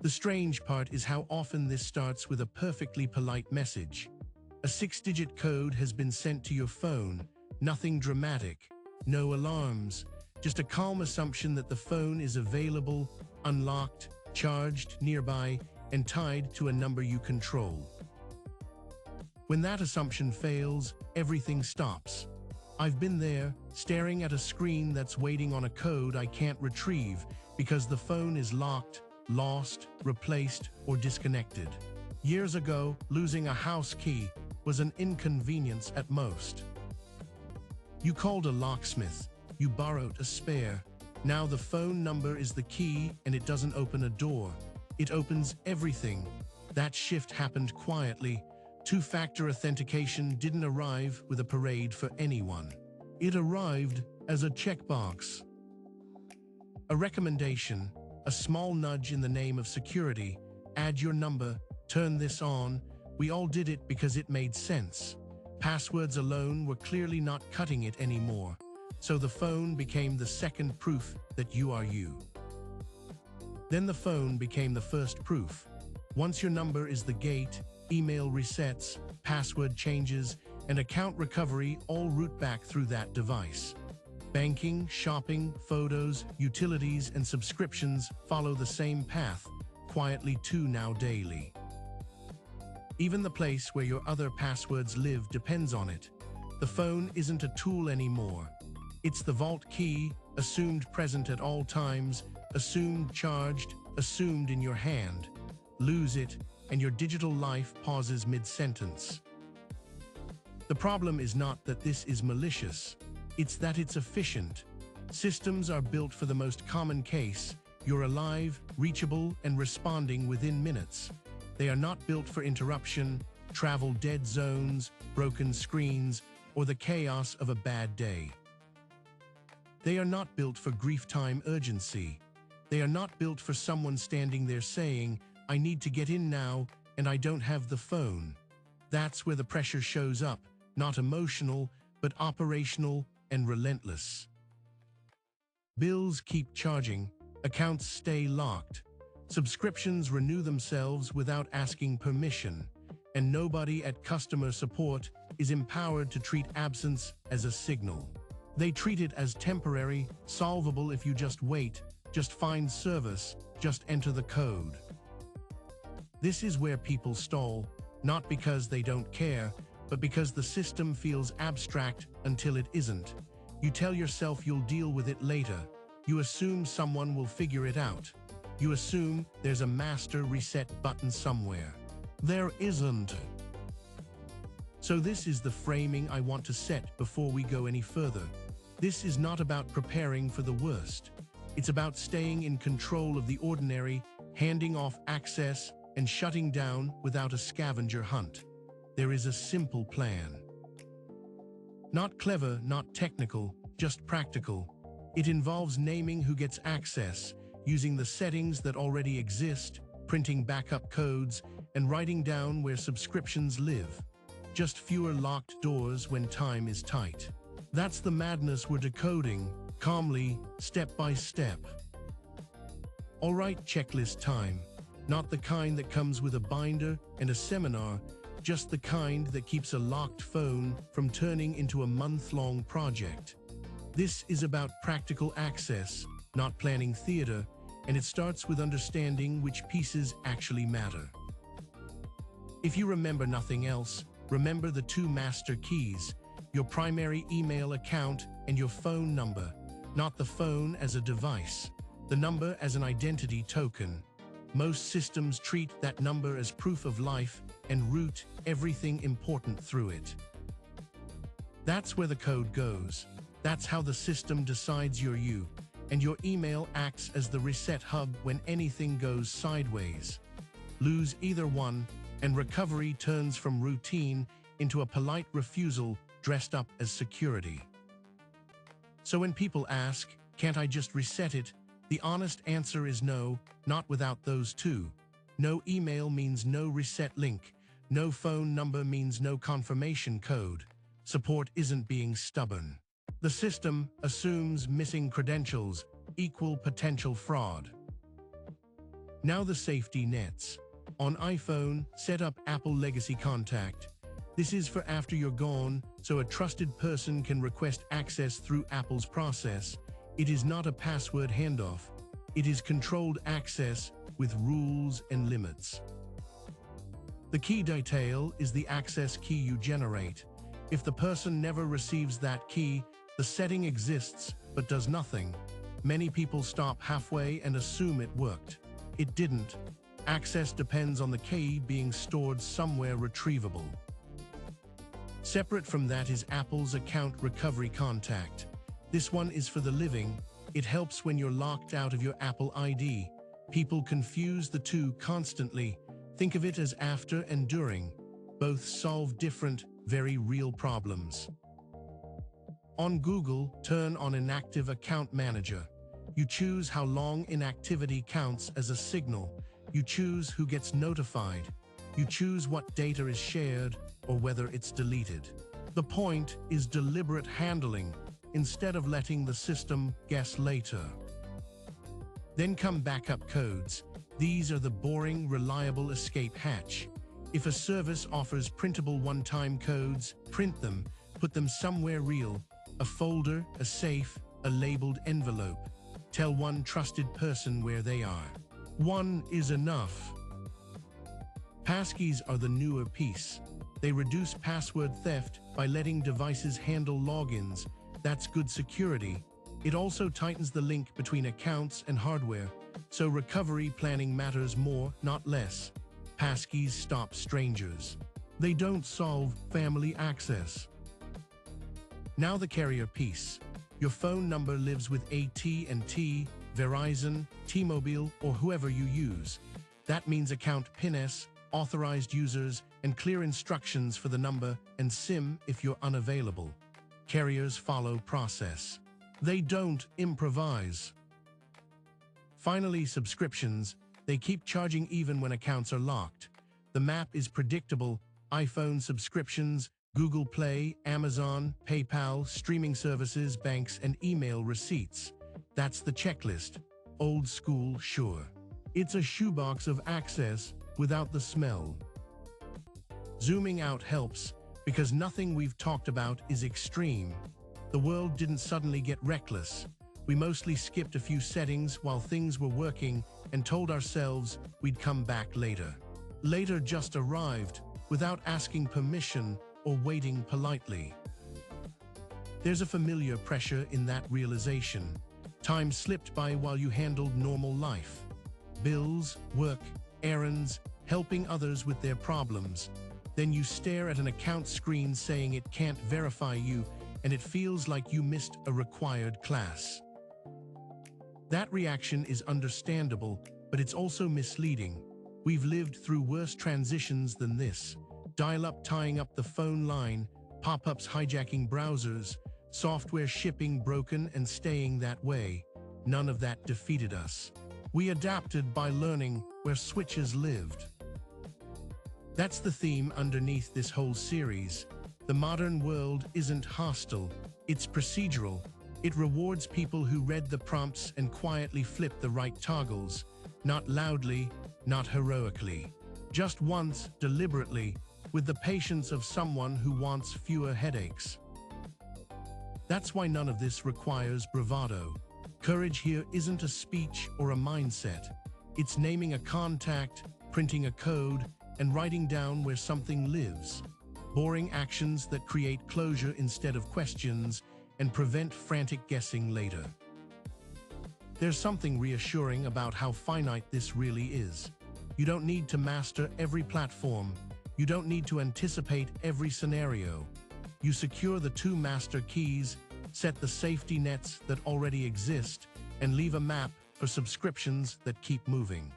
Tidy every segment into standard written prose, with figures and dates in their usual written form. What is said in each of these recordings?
The strange part is how often this starts with a perfectly polite message. A 6-digit code has been sent to your phone, nothing dramatic, no alarms, just a calm assumption that the phone is available, unlocked, charged, nearby, and tied to a number you control. When that assumption fails, everything stops. I've been there, staring at a screen that's waiting on a code I can't retrieve because the phone is locked, lost, replaced, or disconnected. Years ago, losing a house key was an inconvenience at most. You called a locksmith, you borrowed a spare. Now the phone number is the key and it doesn't open a door. It opens everything. That shift happened quietly. Two-factor authentication didn't arrive with a parade for anyone. It arrived as a checkbox. A recommendation, a small nudge in the name of security. Add your number, turn this on. We all did it because it made sense. Passwords alone were clearly not cutting it anymore. So the phone became the second proof that you are you. Then the phone became the first proof. Once your number is the gate, email resets, password changes, and account recovery all route back through that device. Banking, shopping, photos, utilities, and subscriptions follow the same path, quietly too now daily. Even the place where your other passwords live depends on it. The phone isn't a tool anymore. It's the vault key, assumed present at all times, assumed charged, assumed in your hand. Lose it, and your digital life pauses mid-sentence. The problem is not that this is malicious, it's that it's efficient. Systems are built for the most common case. You're alive, reachable, and responding within minutes. They are not built for interruption, travel dead zones, broken screens, or the chaos of a bad day. They are not built for grief time urgency. They are not built for someone standing there saying, I need to get in now, and I don't have the phone. That's where the pressure shows up, not emotional, but operational and relentless. Bills keep charging, accounts stay locked, subscriptions renew themselves without asking permission, and nobody at customer support is empowered to treat absence as a signal. They treat it as temporary, solvable if you just wait, just find service, just enter the code. This is where people stall, not because they don't care, but because the system feels abstract until it isn't. You tell yourself you'll deal with it later. You assume someone will figure it out. You assume there's a master reset button somewhere. There isn't. So this is the framing I want to set before we go any further. This is not about preparing for the worst. It's about staying in control of the ordinary, handing off access, and shutting down without a scavenger hunt. There is a simple plan. Not clever, not technical, just practical. It involves naming who gets access, using the settings that already exist, printing backup codes, and writing down where subscriptions live. Just fewer locked doors when time is tight. That's the madness we're decoding, calmly, step by step. All right, checklist time. Not the kind that comes with a binder and a seminar, just the kind that keeps a locked phone from turning into a month-long project. This is about practical access, not planning theater, and it starts with understanding which pieces actually matter. If you remember nothing else, remember the two master keys, your primary email account and your phone number, not the phone as a device, the number as an identity token. Most systems treat that number as proof of life and route everything important through it. That's where the code goes. That's how the system decides you're you, and your email acts as the reset hub when anything goes sideways. Lose either one, and recovery turns from routine into a polite refusal dressed up as security. So when people ask, can't I just reset it? The honest answer is no, not without those two. No email means no reset link. No phone number means no confirmation code. Support isn't being stubborn. The system assumes missing credentials equal potential fraud. Now the safety nets. On iPhone, set up Apple Legacy Contact. This is for after you're gone, so a trusted person can request access through Apple's process. It is not a password handoff. It is controlled access with rules and limits. The key detail is the access key you generate. If the person never receives that key, the setting exists but does nothing. Many people stop halfway and assume it worked. It didn't. Access depends on the key being stored somewhere retrievable. Separate from that is Apple's Account Recovery Contact. This one is for the living. It helps when you're locked out of your Apple ID. People confuse the two constantly. Think of it as after and during. Both solve different, very real problems. On Google, turn on Inactive Account Manager. You choose how long inactivity counts as a signal. You choose who gets notified. You choose what data is shared or whether it's deleted. The point is deliberate handling instead of letting the system guess later. Then come backup codes. These are the boring, reliable escape hatch. If a service offers printable one-time codes, print them, put them somewhere real, a folder, a safe, a labeled envelope. Tell one trusted person where they are. One is enough. Passkeys are the newer piece. They reduce password theft by letting devices handle logins. That's good security. It also tightens the link between accounts and hardware, so recovery planning matters more, not less. Passkeys stop strangers. They don't solve family access. Now the carrier piece. Your phone number lives with AT&T, Verizon, T-Mobile, or whoever you use. That means account PINs, authorized users, and clear instructions for the number and SIM if you're unavailable. Carriers follow process. They don't improvise. Finally, subscriptions. They keep charging even when accounts are locked. The map is predictable. iPhone subscriptions, Google Play, Amazon, PayPal, streaming services, banks, and email receipts. That's the checklist. Old school, sure. It's a shoebox of access without the smell. Zooming out helps, because nothing we've talked about is extreme. The world didn't suddenly get reckless. We mostly skipped a few settings while things were working and told ourselves we'd come back later. Later just arrived, without asking permission or waiting politely. There's a familiar pressure in that realization. Time slipped by while you handled normal life. Bills, work, errands, helping others with their problems. Then you stare at an account screen saying it can't verify you, and it feels like you missed a required class. That reaction is understandable, but it's also misleading. We've lived through worse transitions than this. Dial-up tying up the phone line, pop-ups hijacking browsers, software shipping broken and staying that way. None of that defeated us. We adapted by learning where switches lived. That's the theme underneath this whole series. The modern world isn't hostile, it's procedural. It rewards people who read the prompts and quietly flip the right toggles. Not loudly, not heroically. Just once, deliberately, with the patience of someone who wants fewer headaches. That's why none of this requires bravado. Courage here isn't a speech or a mindset. It's naming a contact, printing a code, and writing down where something lives. Boring actions that create closure instead of questions and prevent frantic guessing later. There's something reassuring about how finite this really is. You don't need to master every platform. You don't need to anticipate every scenario. You secure the two master keys, set the safety nets that already exist, and leave a map for subscriptions that keep moving.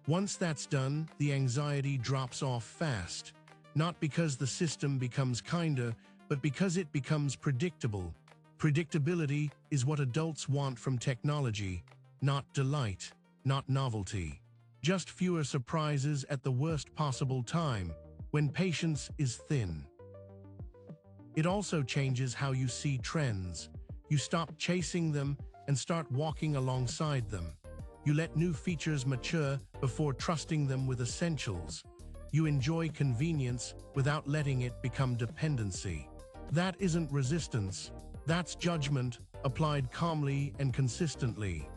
Once that's done, the anxiety drops off fast. Not because the system becomes kinder, but because it becomes predictable. Predictability is what adults want from technology, not delight, not novelty. Just fewer surprises at the worst possible time, when patience is thin. It also changes how you see trends. You stop chasing them and start walking alongside them. You let new features mature before trusting them with essentials. You enjoy convenience without letting it become dependency. That isn't resistance. That's judgment applied calmly and consistently.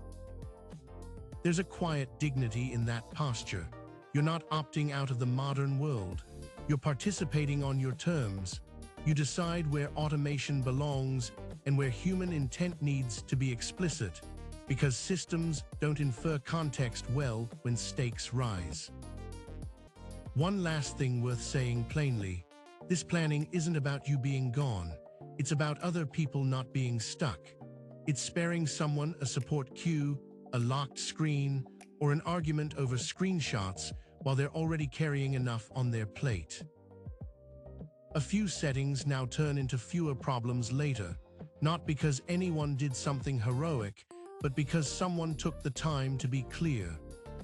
There's a quiet dignity in that posture. You're not opting out of the modern world. You're participating on your terms. You decide where automation belongs and where human intent needs to be explicit, because systems don't infer context well when stakes rise. One last thing worth saying plainly: this planning isn't about you being gone. It's about other people not being stuck. It's sparing someone a support queue, a locked screen, or an argument over screenshots while they're already carrying enough on their plate. A few settings now turn into fewer problems later, not because anyone did something heroic, but because someone took the time to be clear.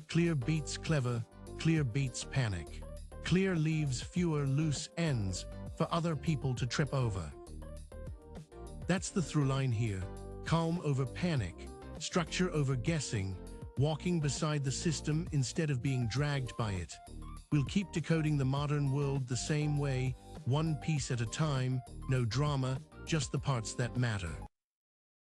Clear beats clever, clear beats panic. Clear leaves fewer loose ends for other people to trip over. That's the through line here: calm over panic, structure over guessing, walking beside the system instead of being dragged by it. We'll keep decoding the modern world the same way, one piece at a time, no drama, just the parts that matter.